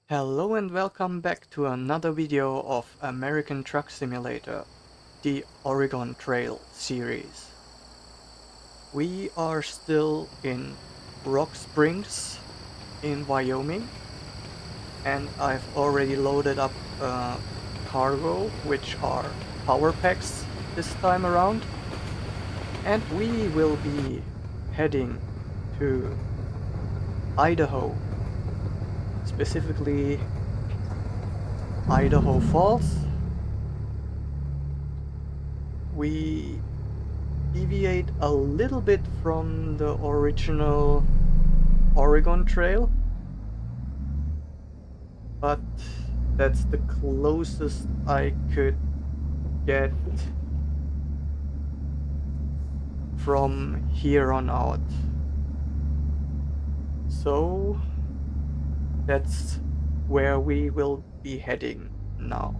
Hello and welcome back to another video of American Truck Simulator, the Oregon Trail series. We are still in Rock Springs in Wyoming, and I've already loaded up cargo, which are power packs this time around, and we will be heading to Idaho, specifically Idaho Falls. We deviate a little bit from the original Oregon Trail, but that's the closest I could get from here on out. So that's where we will be heading now.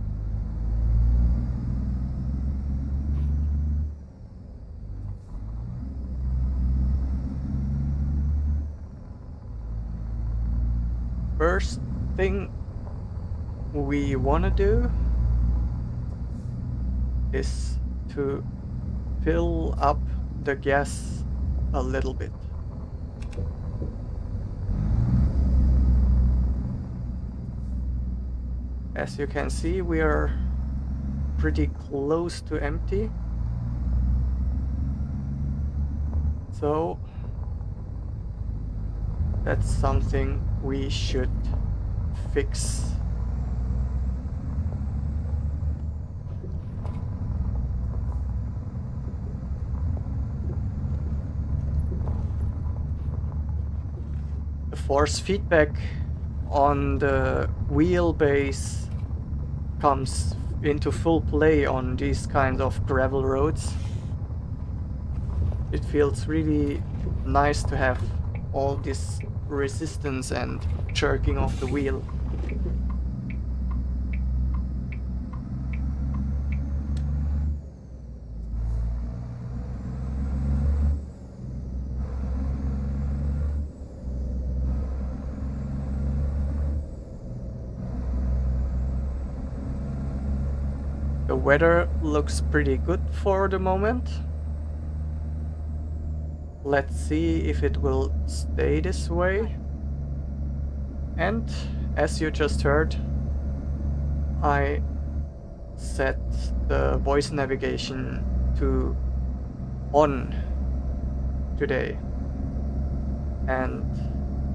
First thing we want to do is to fill up the gas a little bit. As you can see, we are pretty close to empty. So that's something we should fix. The force feedback on the wheelbase comes into full play on these kinds of gravel roads. It feels really nice to have all this resistance and jerking of the wheel. The weather looks pretty good for the moment. Let's see if it will stay this way. And as you just heard, I set the voice navigation to on today, and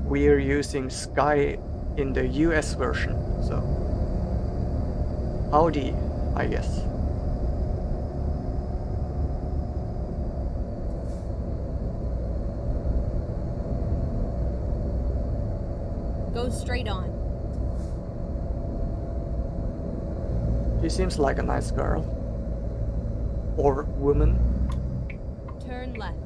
we're using Sky in the US version, so howdy, I guess. Go straight on. She seems like a nice girl. Or woman. Turn left.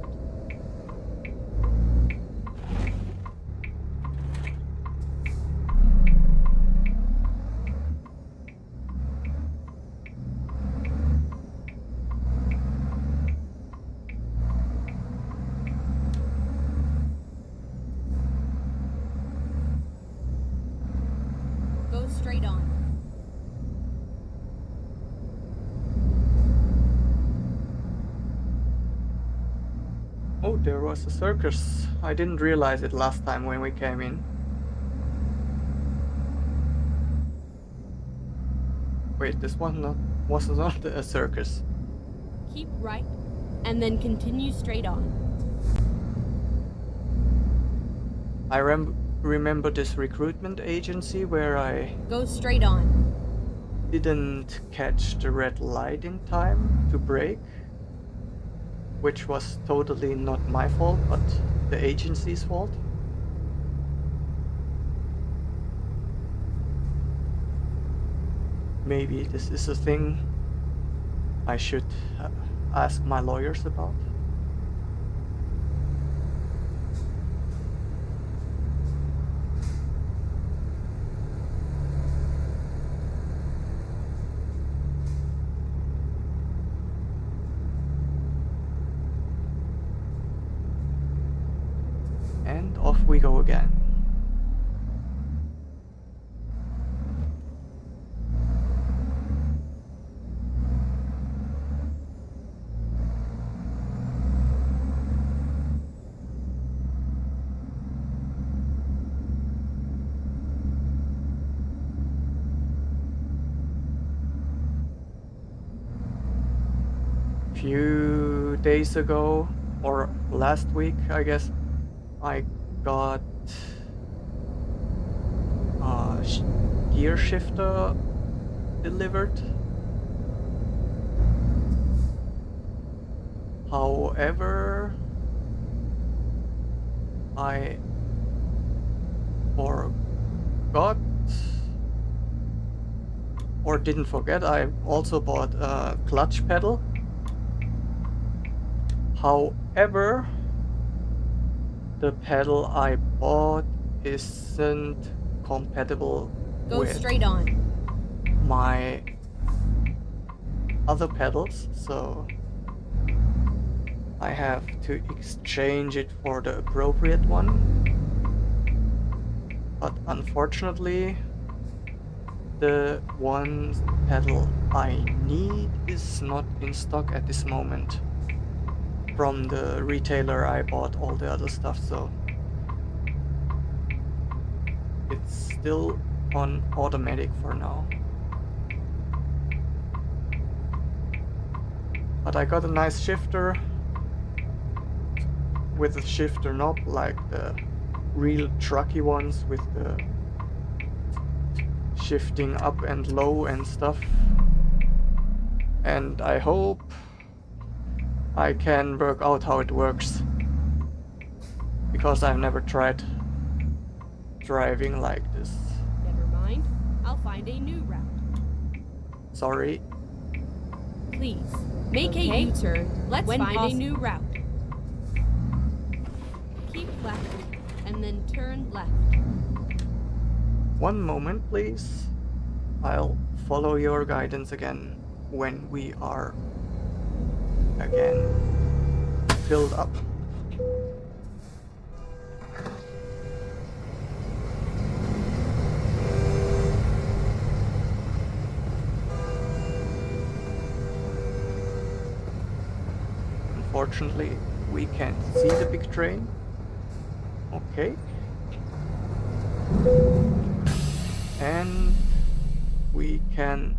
Go straight on. Oh, there was a circus. I didn't realize it last time when we came in. Wait, this one wasn't not a circus. Keep right, and then continue straight on. I remember this recruitment agency where I Go straight on. didn't catch the red light in time to brake, which was totally not my fault, but the agency's fault. Maybe this is a thing I should ask my lawyers about. And off we go again. few days ago, or last week, I guess, I got a gear shifter delivered. However, I forgot, or didn't forget, I also bought a clutch pedal. However, the pedal I bought isn't compatible Go with straight on. my other pedals, so I have to exchange it for the appropriate one. But unfortunately, the one pedal I need is not in stock at this moment from the retailer I bought all the other stuff, so it's still on automatic for now. But I got a nice shifter with a shifter knob like the real trucky ones with the shifting up and low and stuff. And I hope I can work out how it works, because I've never tried driving like this. Never mind. I'll find a new route. Sorry. Please, make a U-turn. Let's find a new route. Keep left, and then turn left. One moment, please. I'll follow your guidance again when we are again filled up. Unfortunately, we can't see the big train. Okay. And we can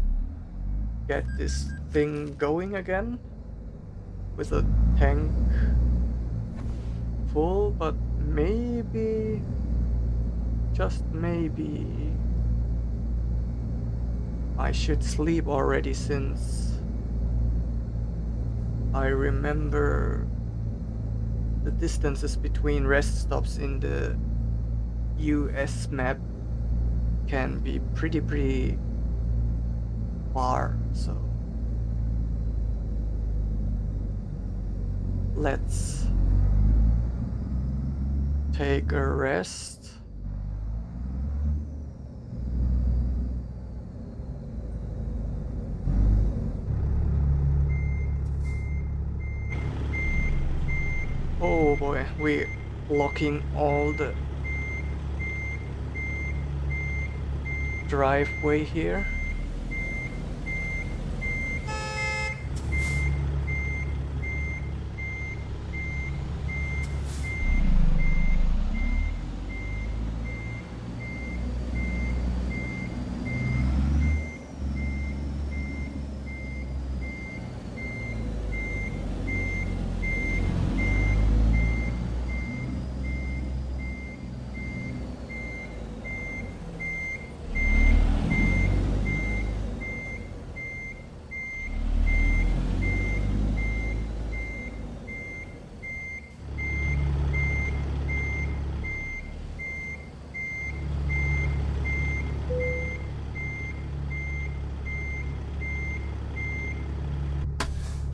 get this thing going again with a tank full, but maybe, just maybe, I should sleep already, since I remember the distances between rest stops in the US map can be pretty far, so let's take a rest. Oh boy, we're blocking all the driveway here.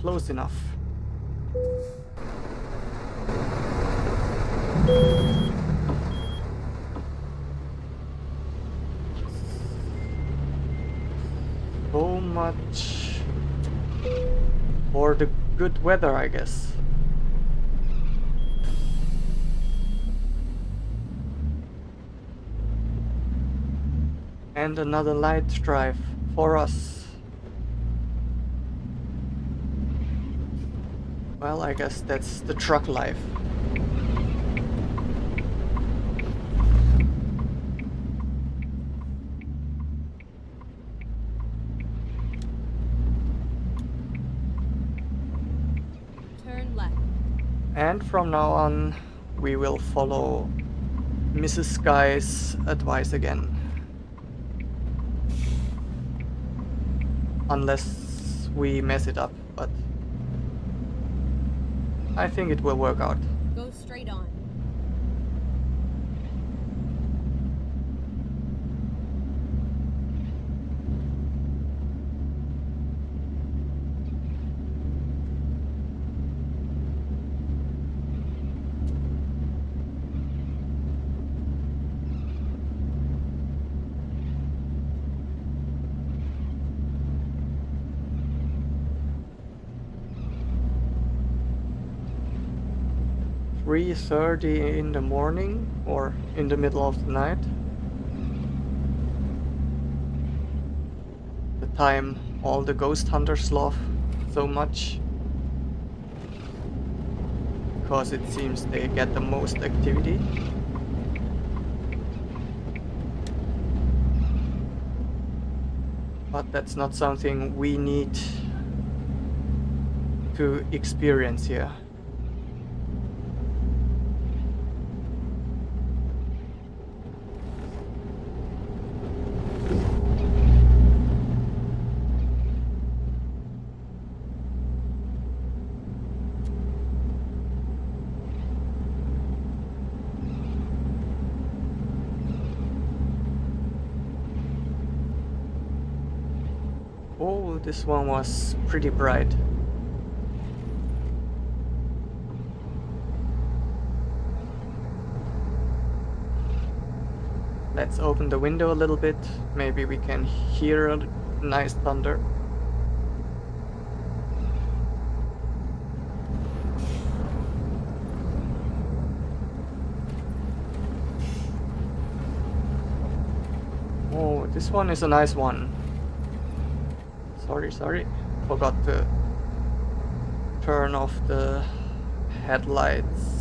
Close enough. So much for the good weather, I guess. And another light drive for us. Well, I guess that's the truck life. And from now on, we will follow Mrs. Sky's advice again. Unless we mess it up, but I think it will work out. Go straight on. "3:30 in the morning or in the middle of the night. The time all the ghost hunters love so much. Because it seems they get the most activity. But that's not something we need to experience here. Oh, this one was pretty bright. Let's open the window a little bit. Maybe we can hear a nice thunder. Oh, this one is a nice one. Sorry. Forgot to turn off the headlights.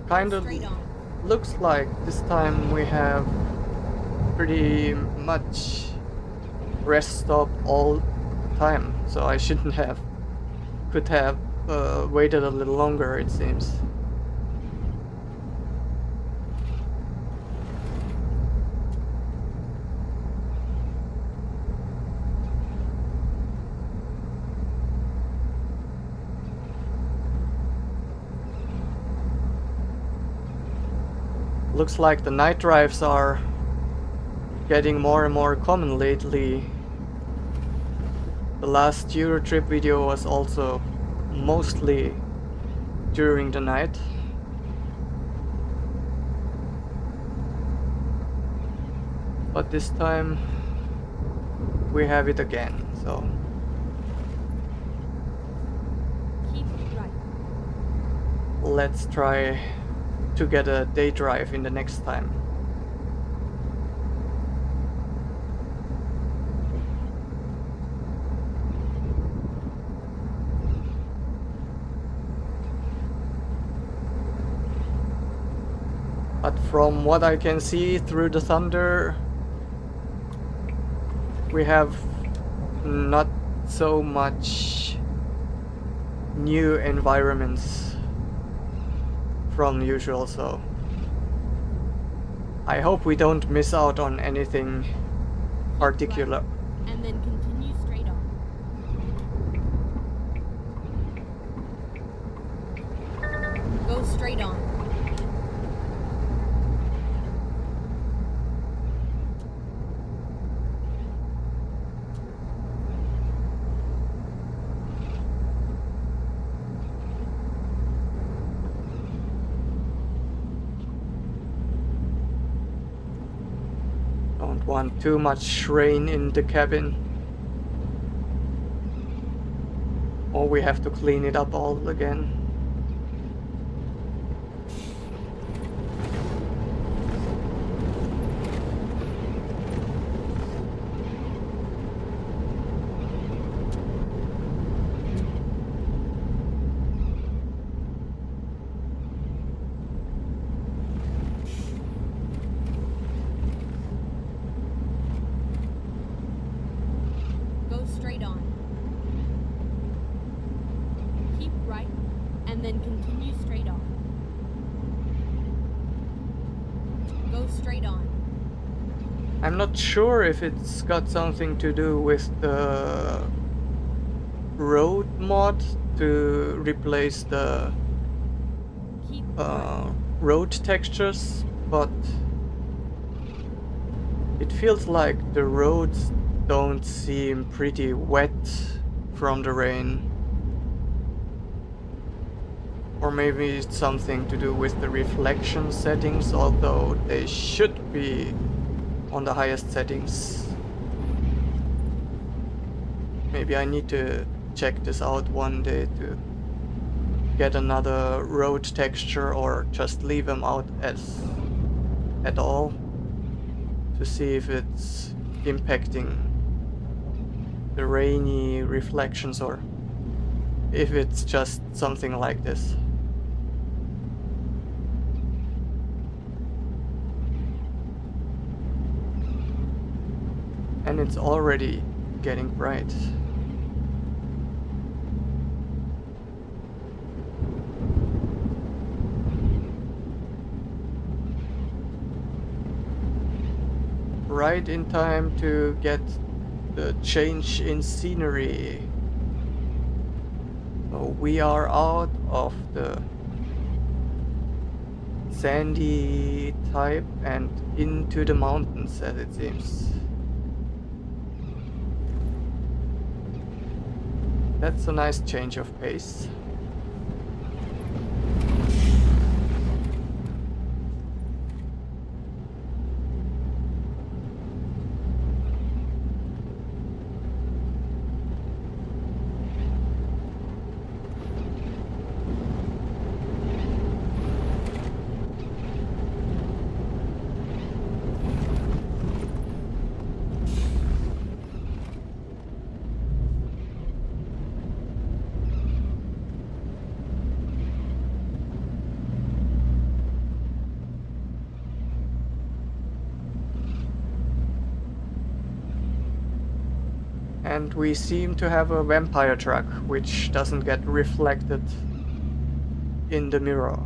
Kind of looks like this time we have pretty much rest stop all the time, so I shouldn't have. Could have waited a little longer, it seems. Looks like the night drives are getting more and more common lately. The last Euro trip video was also mostly during the night. But this time we have it again, so. Keep right. Let's try to get a day drive in the next time. But from what I can see through the thunder, we have not so much new environments from usual, so I hope we don't miss out on anything particular. And then continue straight on. Go straight on. Don't want too much rain in the cabin. Or we have to clean it up all again. Go straight on. Keep right, and then continue straight on. Go straight on. I'm not sure if it's got something to do with the road mod to replace the Keep right. road textures, but it feels like the roads don't seem pretty wet from the rain. Or maybe it's something to do with the reflection settings, although they should be on the highest settings. Maybe I need to check this out one day to get another road texture, or just leave them out at all to see if it's impacting the rainy reflections, or if it's just something like this. And it's already getting bright. Right in time to get the change in scenery. So we are out of the sandy type and into the mountains, as it seems. That's a nice change of pace. And we seem to have a vampire truck, which doesn't get reflected in the mirror.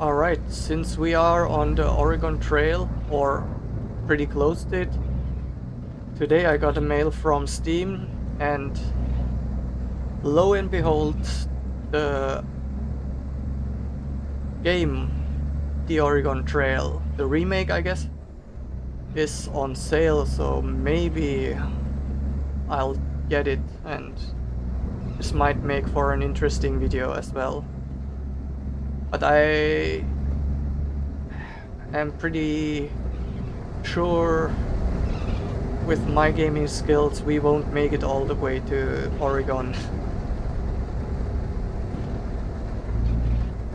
Alright, since we are on the Oregon Trail, or pretty close to it, today I got a mail from Steam, and lo and behold, the game, the Oregon Trail, the remake I guess, is on sale, so maybe I'll get it, and this might make for an interesting video as well. But I am pretty sure with my gaming skills we won't make it all the way to Oregon.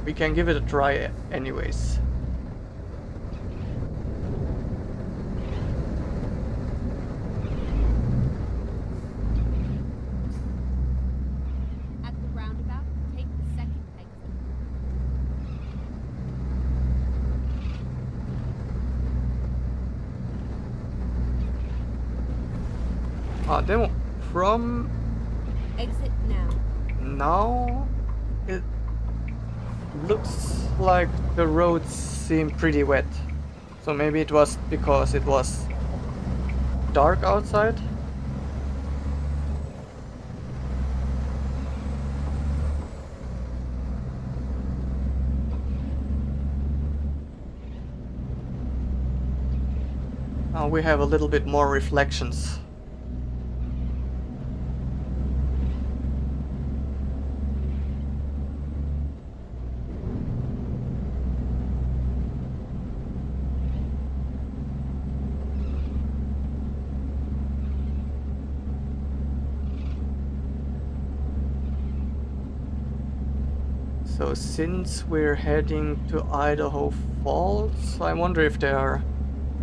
We can give it a try anyways. At the roundabout, take the second exit. Demo. From Exit now. now, it looks like the roads seem pretty wet. So maybe it was because it was dark outside. Now we have a little bit more reflections. So since we're heading to Idaho Falls, I wonder if there are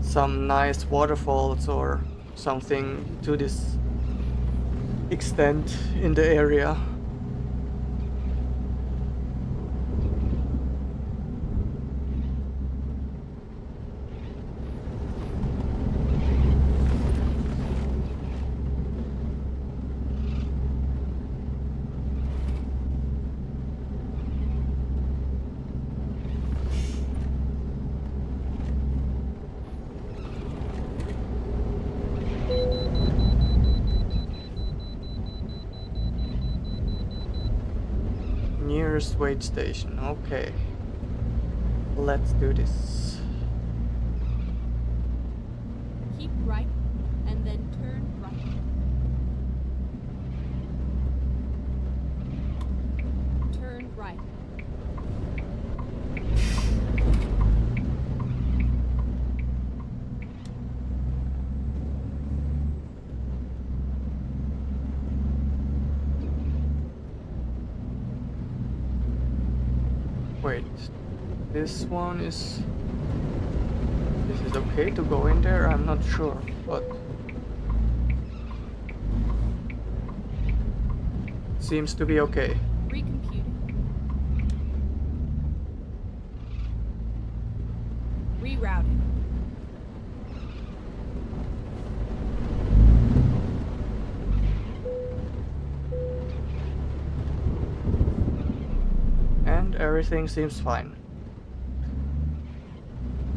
some nice waterfalls or something to this extent in the area. Nearest wait station, okay. Let's do this. Keep right and then turn right. Turn right. Wait, this one is... Is it okay to go in there? I'm not sure, but... Seems to be okay. Recomputing. Rerouting. And everything seems fine.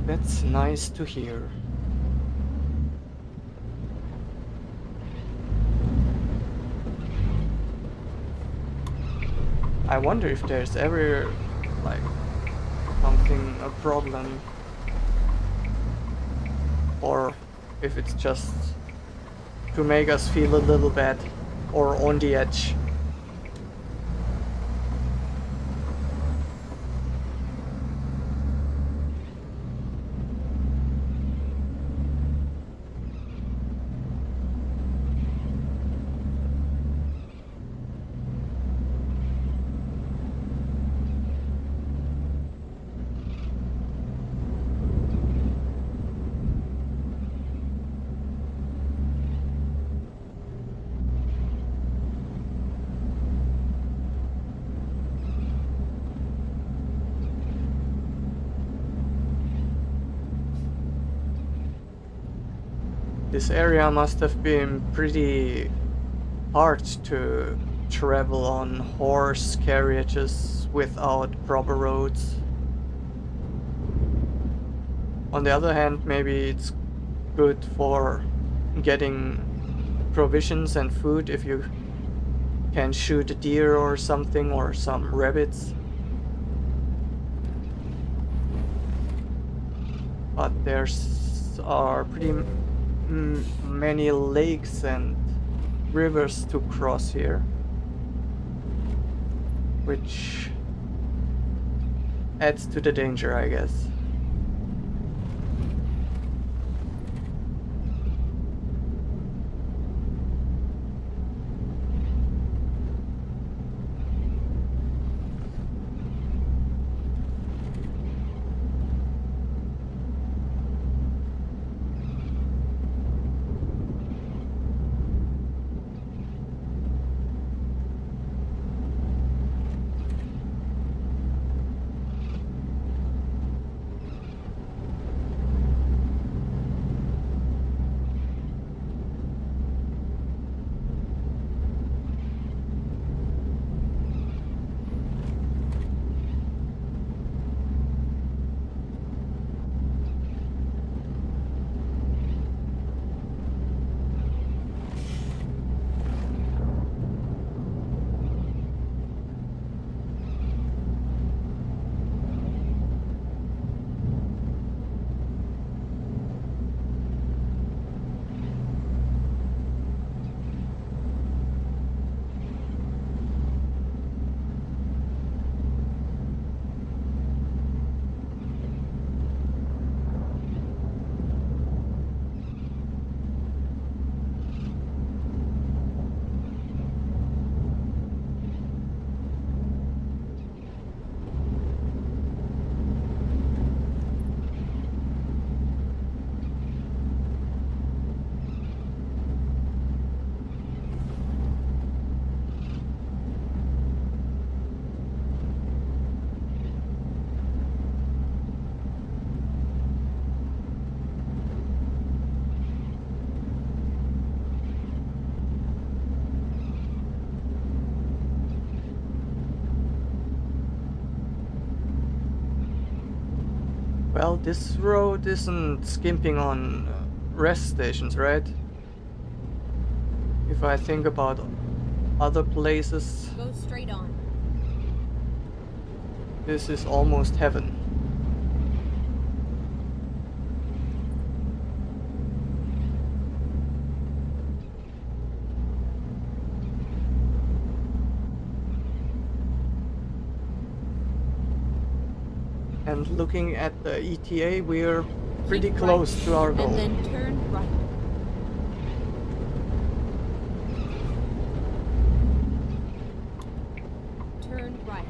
That's nice to hear. I wonder if there's ever, like, something, a problem, or if it's just to make us feel a little bad or on the edge. This area must have been pretty hard to travel on horse carriages without proper roads. On the other hand, maybe it's good for getting provisions and food if you can shoot a deer or something, or some rabbits. But there's are pretty many lakes and rivers to cross here, which adds to the danger, I guess. Well, this road isn't skimping on rest stations, right? If I think about other places, Go straight on. this is almost heaven. And looking at the ETA, we're pretty Keep close right, to our goal. and then turn right. Turn right.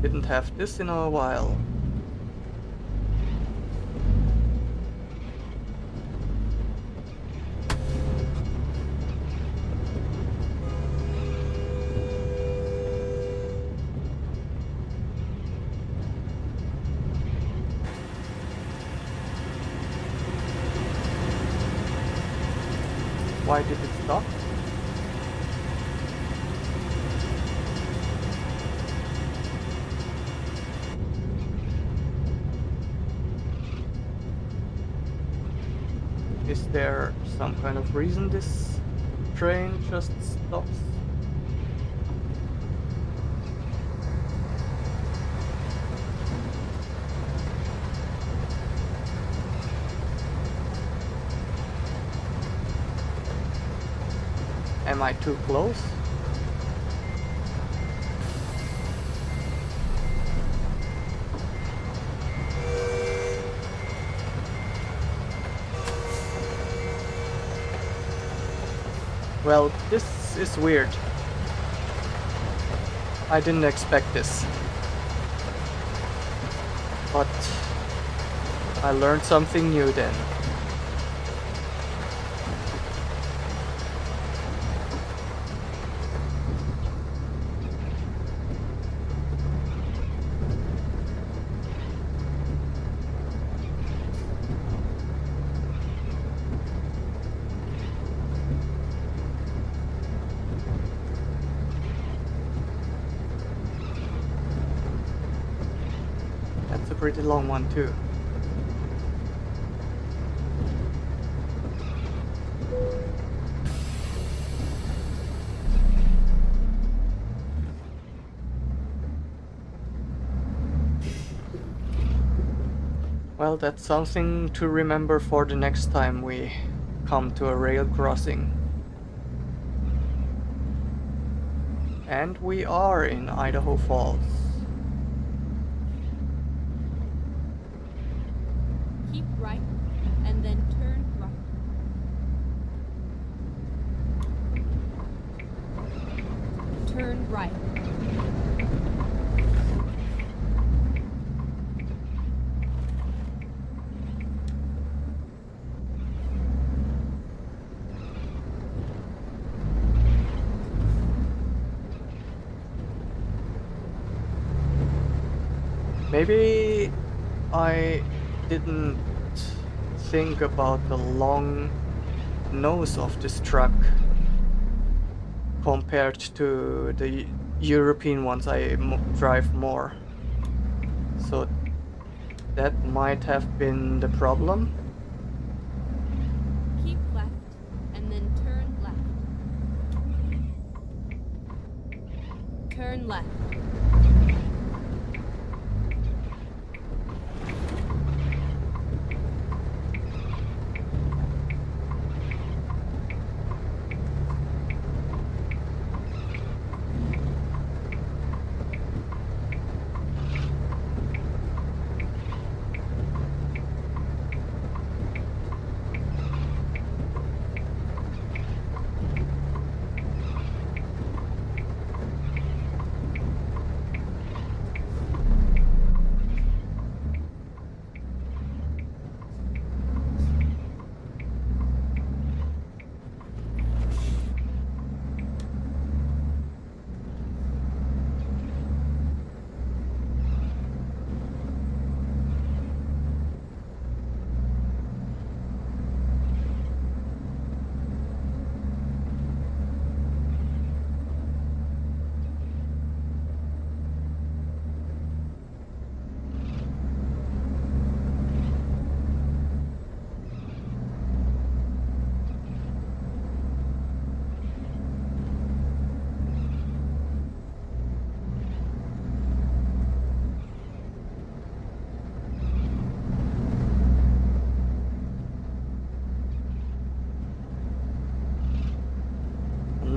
Didn't have this in a while. Why did it stop? Is there some kind of reason this train just stops? Am I too close? Well, this is weird. I didn't expect this. But I learned something new then. That's a pretty long one too. Well, that's something to remember for the next time we come to a rail crossing. And we are in Idaho Falls. Keep right, and then turn right. Turn right. Maybe I didn't think about the long nose of this truck compared to the European ones I drive more. So that might have been the problem. Keep left, and then turn left. Turn left.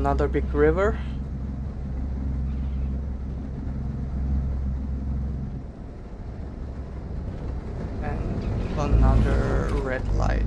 another big river. And another red light.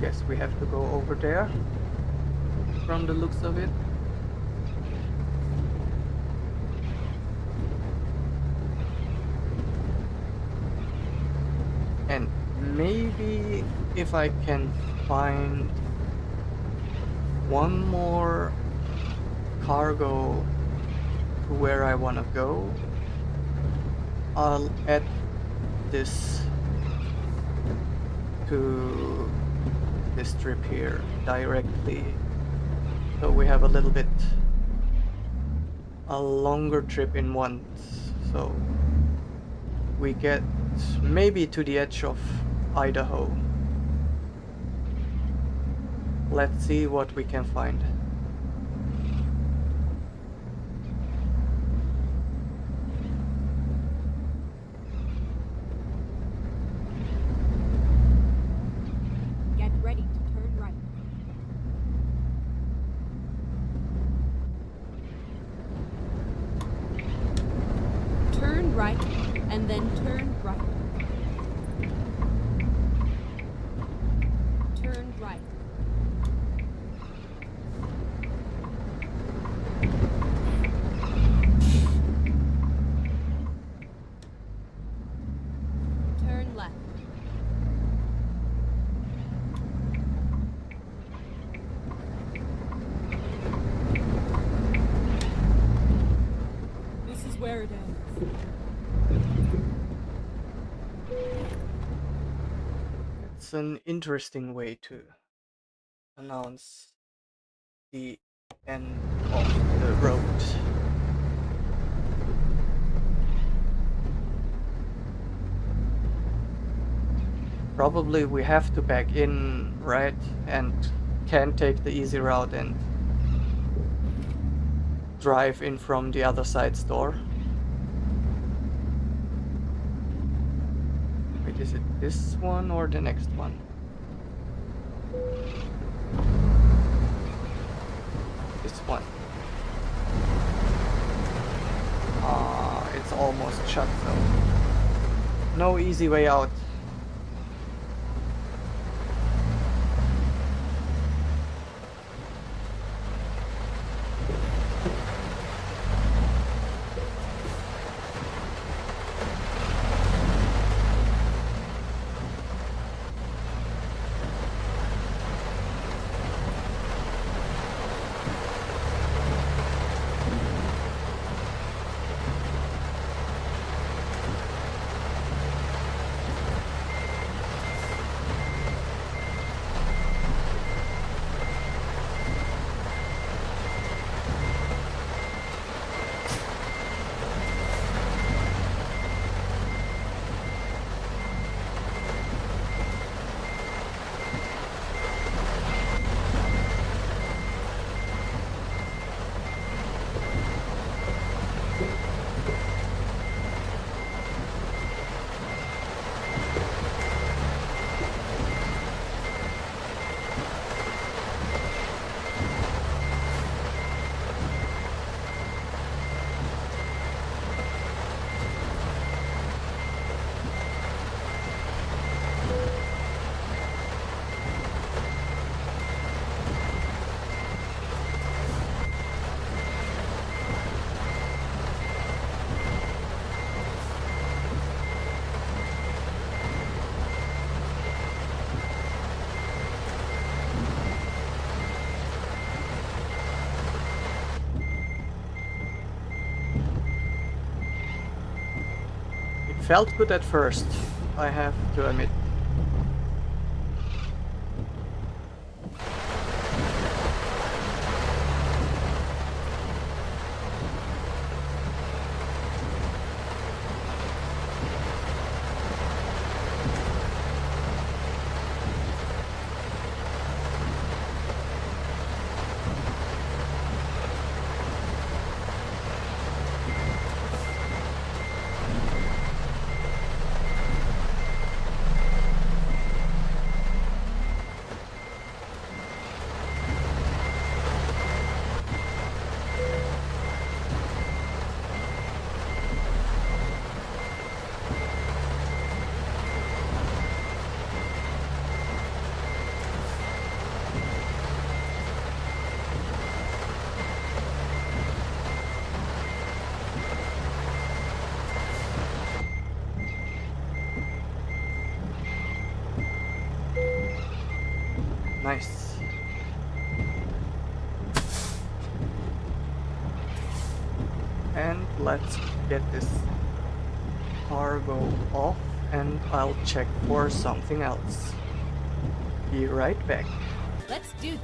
Guess we have to go over there from the looks of it. And maybe if I can find one more cargo to where I want to go, I'll add this to this trip here directly, so we have a little bit a longer trip in one, so we get maybe to the edge of Idaho. Let's see what we can find. Get ready to turn right. Turn right, and then turn right. Turn right. Turn left. This is where it ends. It's an interesting way to announce the end of the road. Probably we have to back in, right? And can take the easy route and drive in from the other side store. Wait, is it this one or the next one? This one. It's almost shut, so no easy way out. Felt good at first, I have to admit. Nice. And let's get this cargo off and I'll check for something else. Be right back. Let's do this.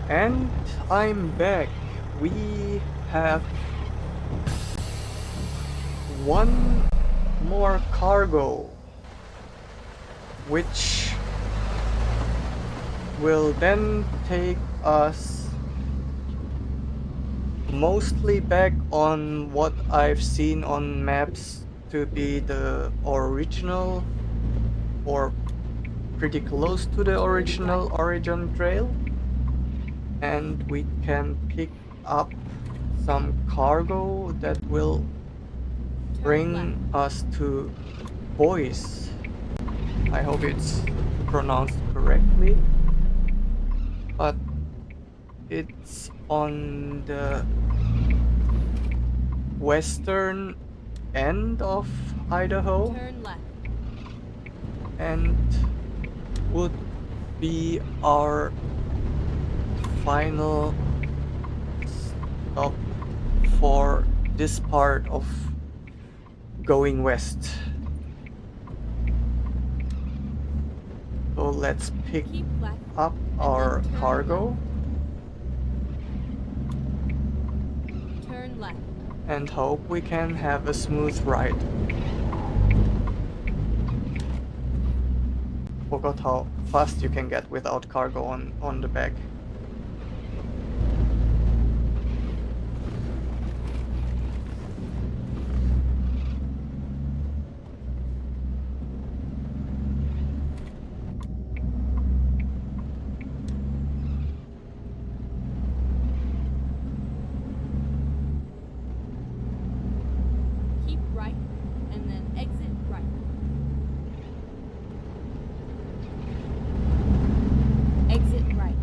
And I'm back. We have one more cargo, which will then take us mostly back on what I've seen on maps to be the original, or pretty close to the original Oregon Trail, and we can pick up some cargo that will bring us to Boise. I hope it's pronounced correctly, but it's on the western end of Idaho Turn left. and would be our final stop for this part of going west. So let's pick Keep left. up our then turn cargo Turn left. and hope we can have a smooth ride. Forgot how fast you can get without cargo on the back. Keep right and then exit right. Exit right.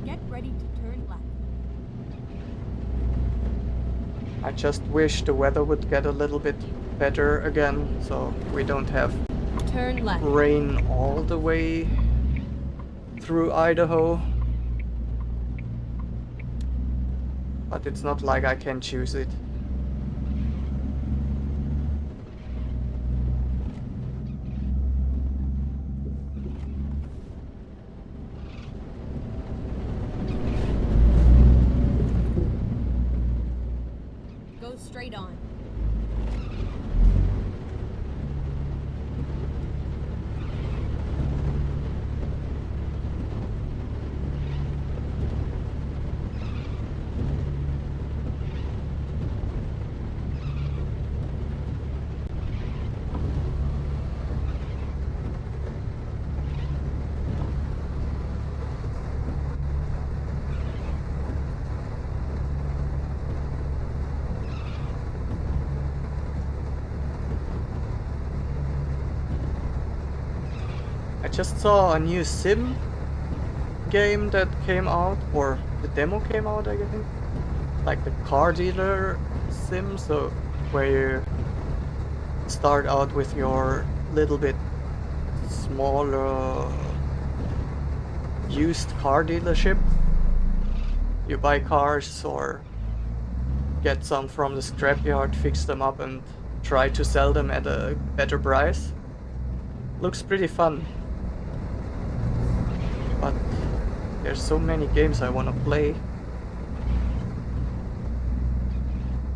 Get ready to turn left. I just wish the weather would get a little bit better again, so we don't have Turn left. rain all the way through Idaho. But it's not like I can choose it. Go straight on. I just saw a new sim game that came out, or the demo came out, I think. Like the car dealer sim, so where you start out with your little bit smaller used car dealership. You buy cars or get some from the scrapyard, fix them up and try to sell them at a better price. Looks pretty fun. But there's so many games I want to play.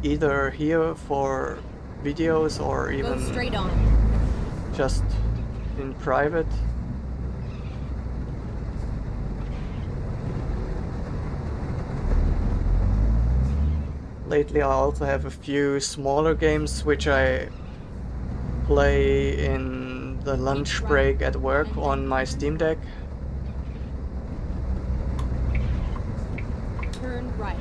Either here for videos or Go even straight on. just in private. Lately I also have a few smaller games which I play in the lunch break at work on my Steam Deck. Turn right.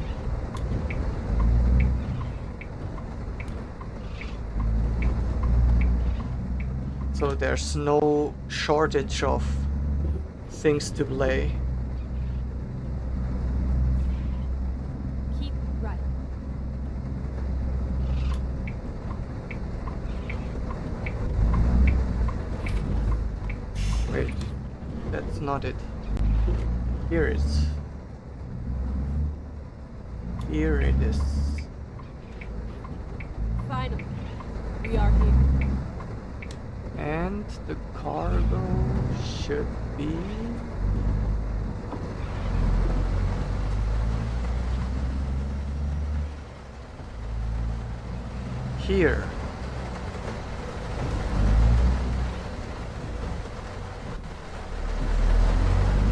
So there's no shortage of things to play. Keep right. Wait, that's not it. Here it is. Here it is. Finally, we are here. And the cargo should be... here.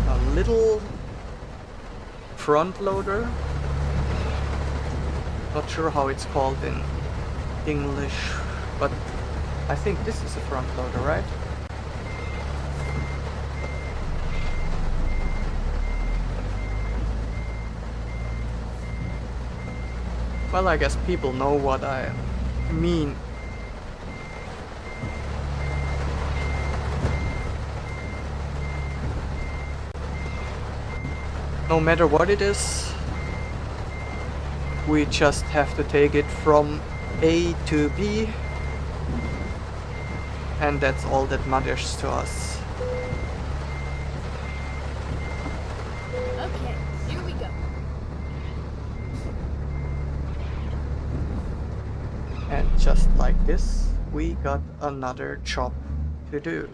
A little front loader. Not sure how it's called in English, but I think this is a front loader, right? Well, I guess people know what I mean. No matter what it is, we just have to take it from A to B, and that's all that matters to us. Okay, here we go. And just like this, we got another job to do.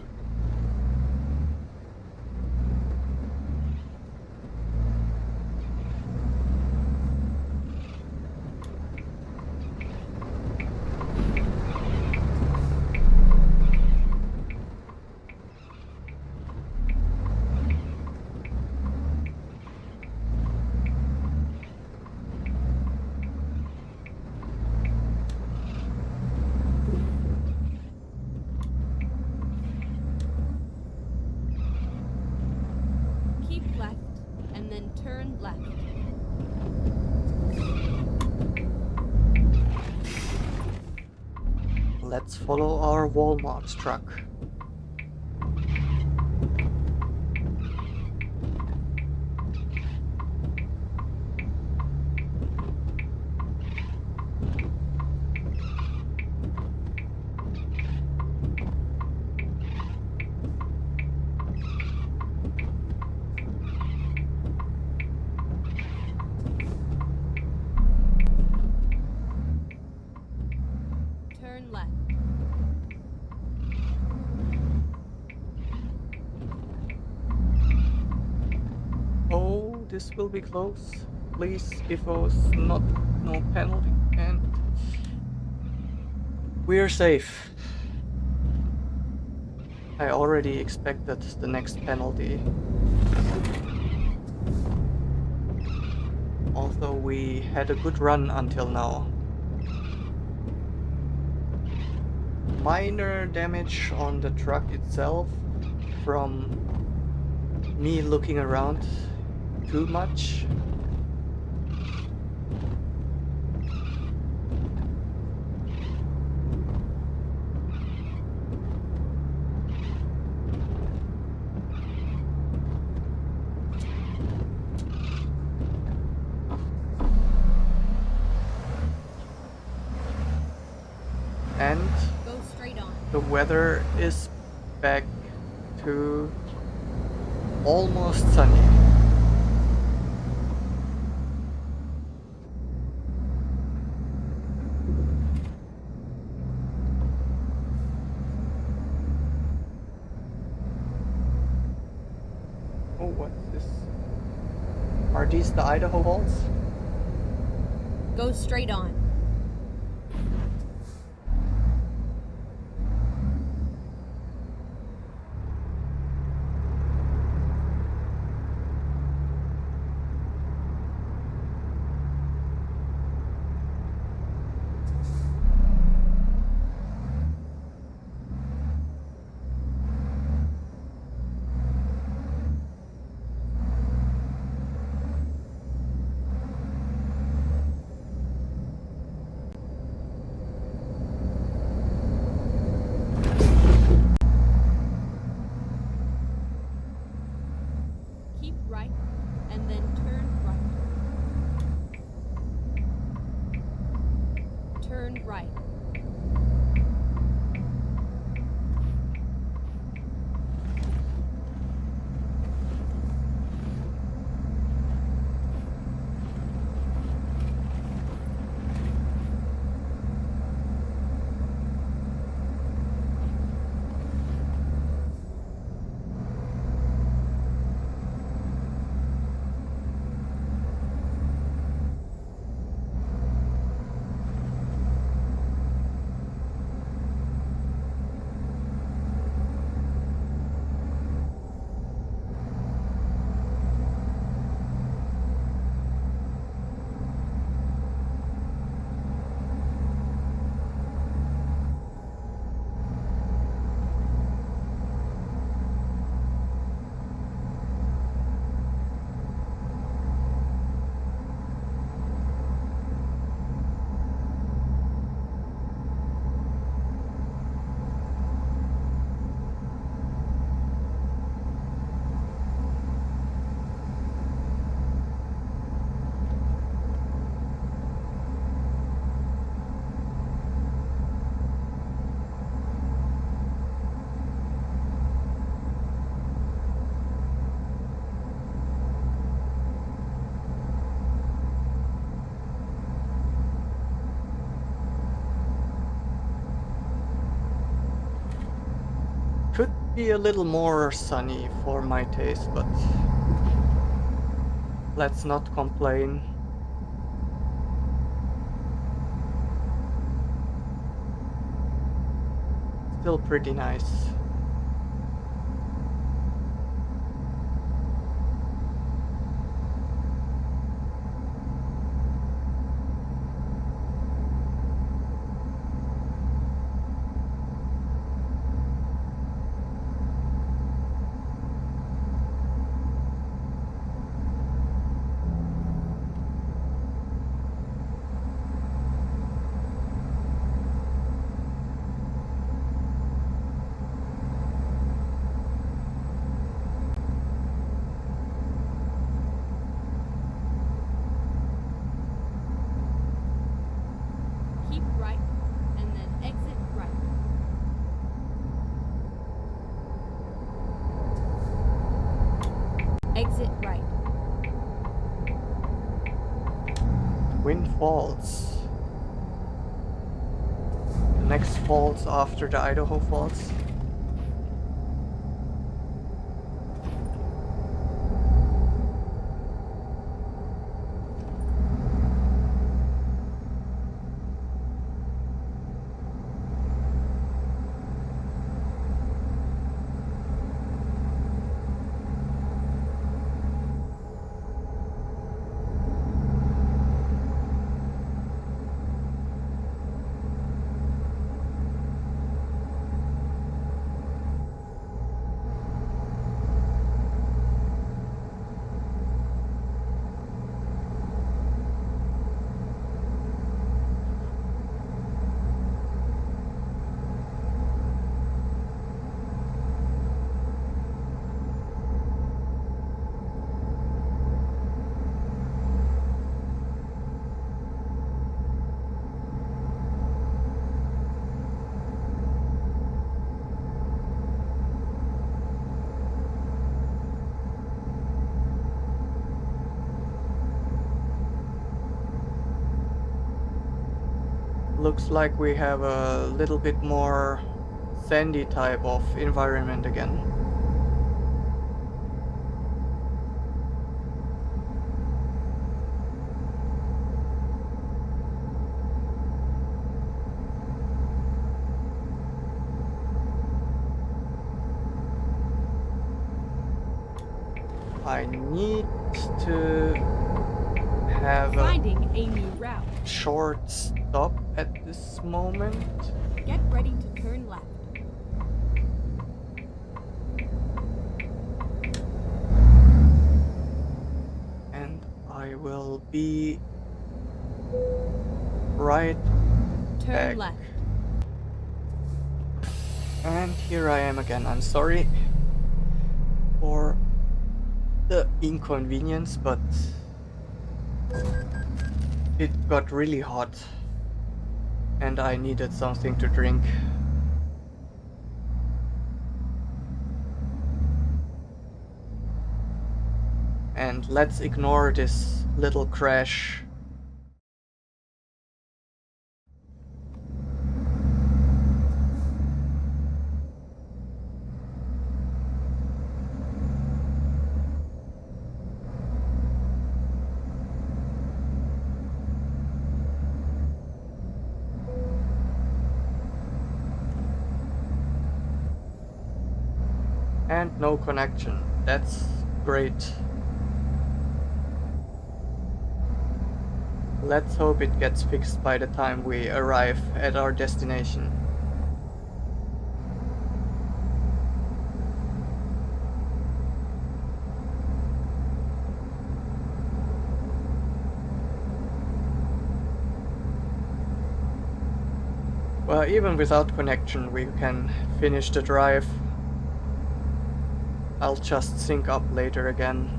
Keep left, and then turn left. Let's follow our Walmart truck. Turn left. Oh, this will be close. Please give us no penalty, and we're safe. I already expected the next penalty. Although we had a good run until now. Minor damage on the truck itself from me looking around too much. And Go straight on. the weather is back to almost sunny. Oh, what's this? Are these the Idaho Falls? Go straight on. could be a little more sunny for my taste, but let's not complain. Still pretty nice. Keep right, and then exit right. Exit right. Twin Falls. The next falls after the Idaho Falls. Looks like we have a little bit more sandy type of environment again. I need to have Finding a new route. short stop at this moment. Get ready to turn left. And I will be right Turn back. left. And here I am again. I'm sorry for the inconvenience, but it got really hot and I needed something to drink. And let's ignore this little crash. And no connection. That's great. Let's hope it gets fixed by the time we arrive at our destination. Well, even without connection, we can finish the drive. I'll just sync up later again.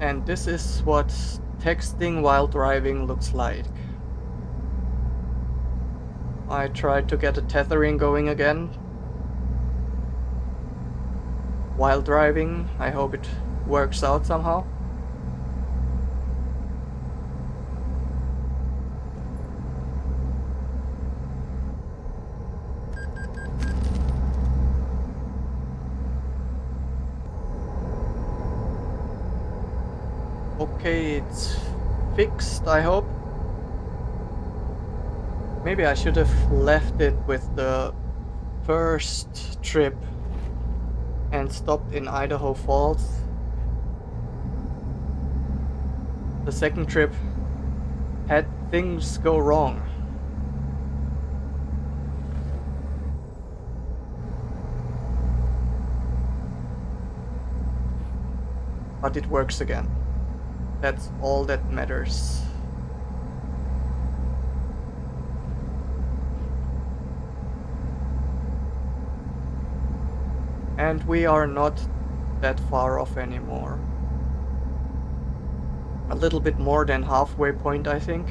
And this is what texting while driving looks like. I tried to get the tethering going again while driving. I hope it works out somehow. Okay, it's fixed, I hope. Maybe I should have left it with the first trip and stopped in Idaho Falls. The second trip had things go wrong. But it works again. That's all that matters. And we are not that far off anymore. A little bit more than halfway point, I think.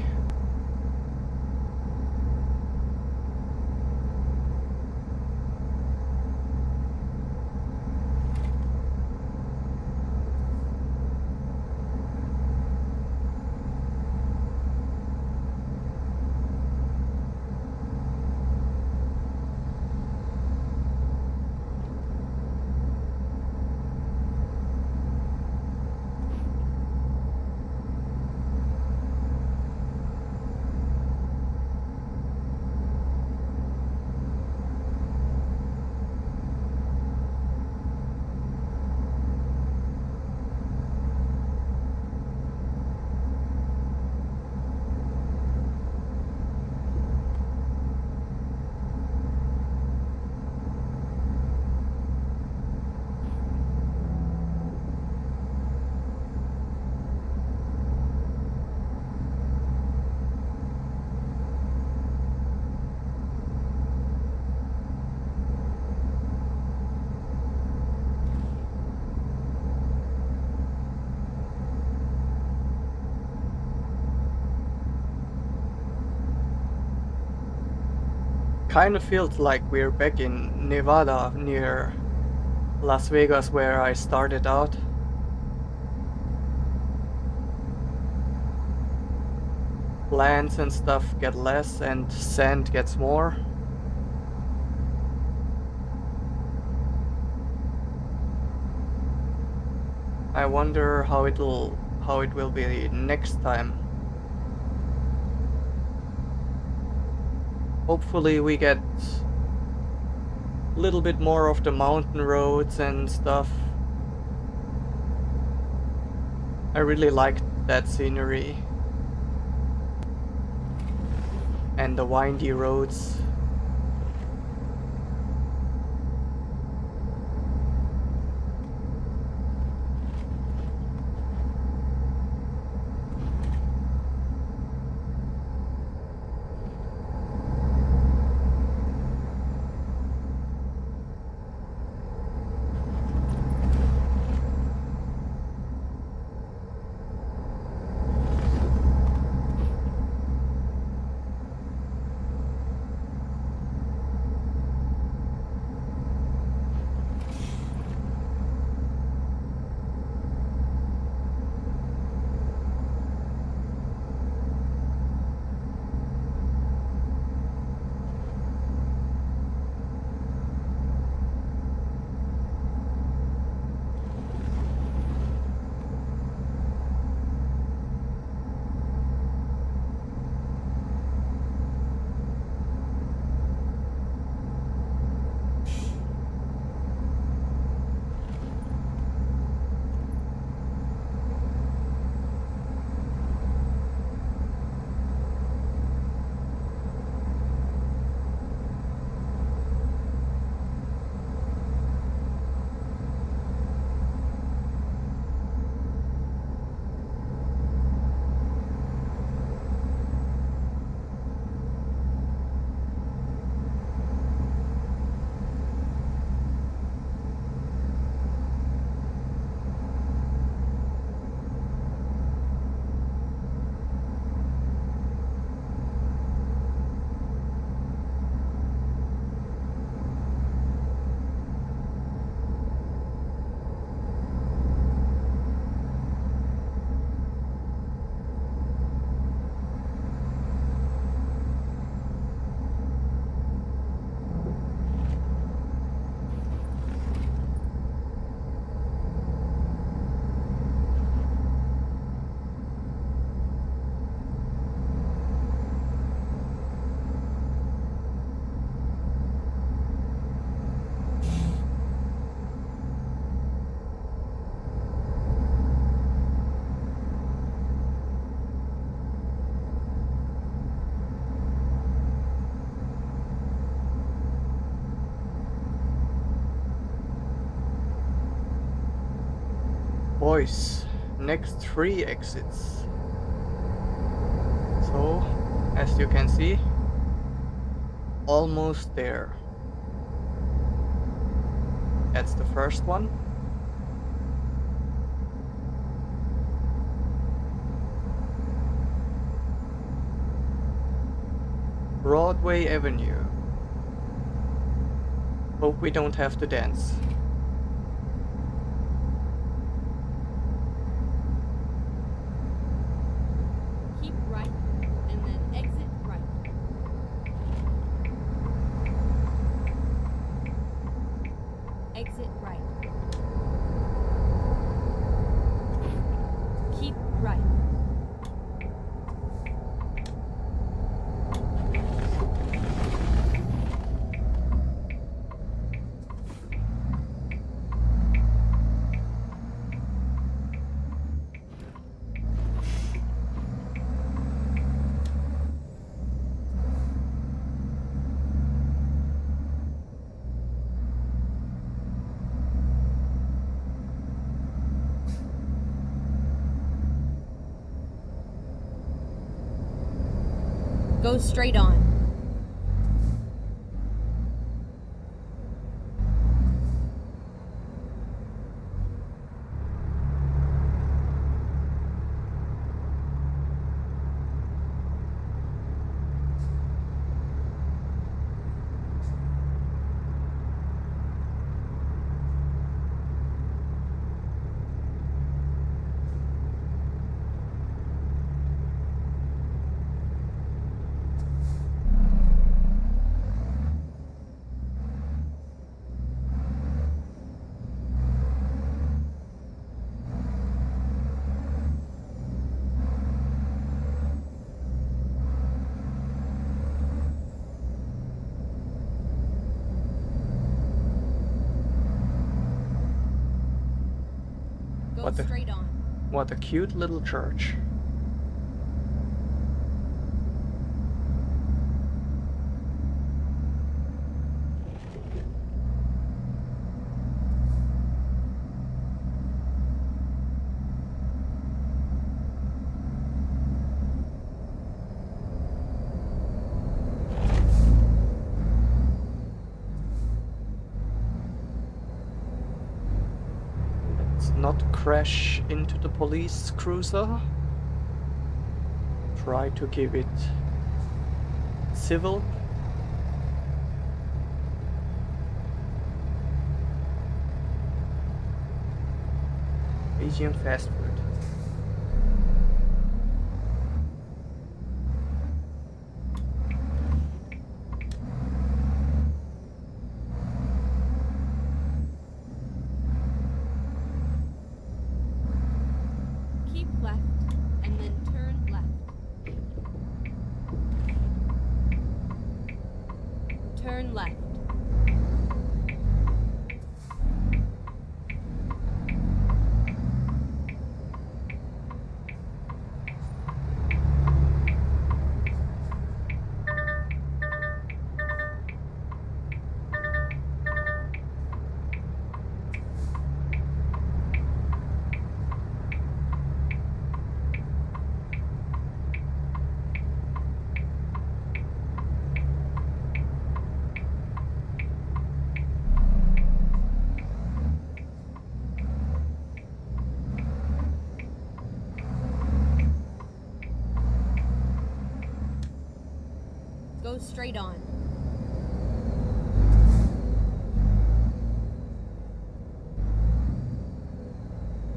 Kind of feels like we're back in Nevada near Las Vegas where I started out. Plants and stuff get less and sand gets more. I wonder how it will be next time. Hopefully we get a little bit more of the mountain roads and stuff. I really liked that scenery. And the windy roads. choice. Next 3 exits. So, as you can see, almost there. That's the first one. Broadway Avenue. Hope we don't have to dance. Keep right and then exit right. Exit right. Keep right. Go straight on. Go straight on. What a cute little church. Let's not crash into the police cruiser. Try to keep it civil. Asian fast food. Keep left and then turn left. Turn left. Go straight on.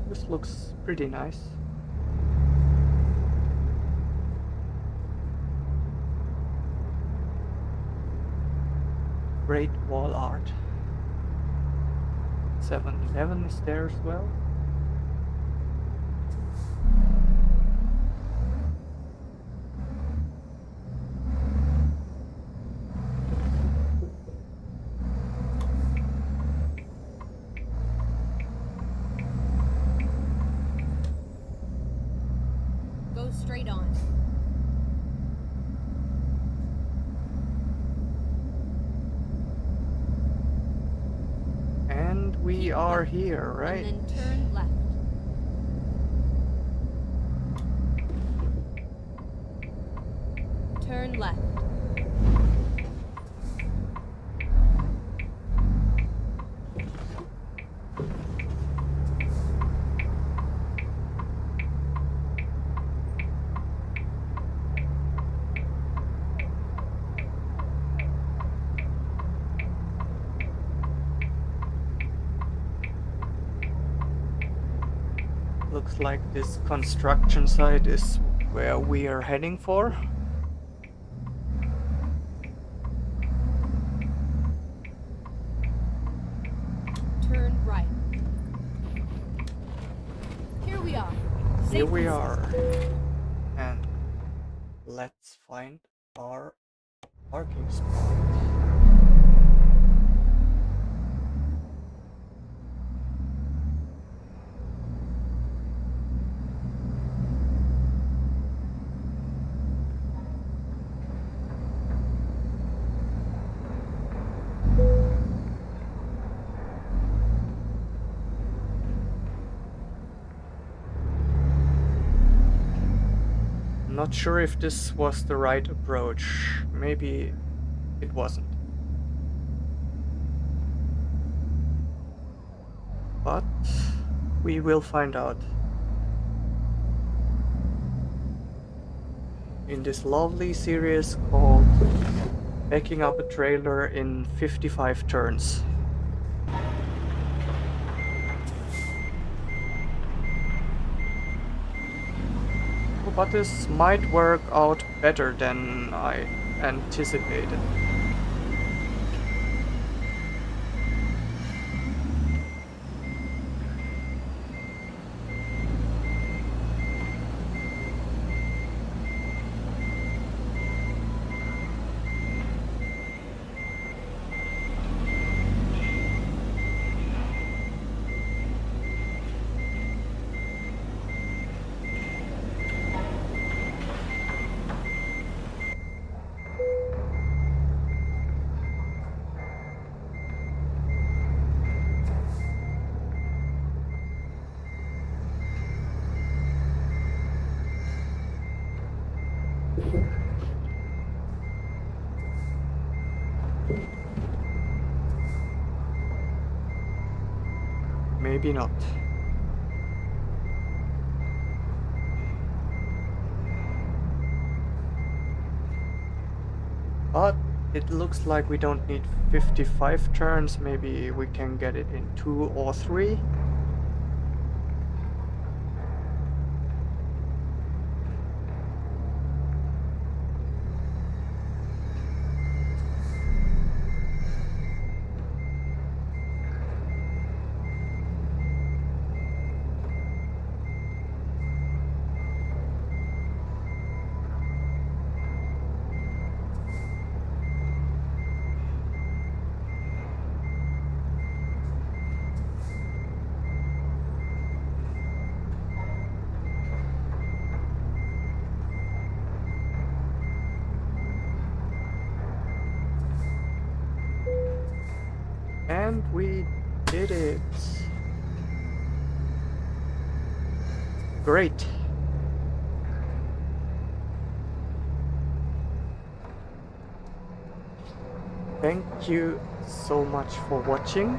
This looks pretty nice. Great wall art. 7-Eleven is there as well. Go straight on. And we are here, right? And then turn left. Turn left. Looks like this construction site is where we are heading for. Turn right. Here we are. Here Safe we and are. secure. And let's find our parking spot. Not sure if this was the right approach. Maybe it wasn't. But we will find out. In this lovely series called Backing Up a Trailer in 55 Turns. But this might work out better than I anticipated. Maybe not. But it looks like we don't need 55 turns. Maybe we can get it in 2 or 3. And we did it. Great. Thank you so much for watching.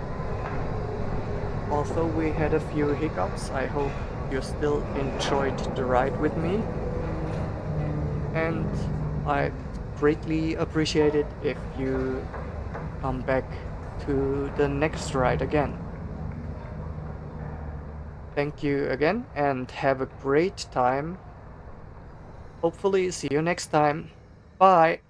Although we had a few hiccups, I hope you still enjoyed the ride with me. And I greatly appreciate it if you come back to the next ride again. Thank you again and have a great time. Hopefully see you next time. Bye.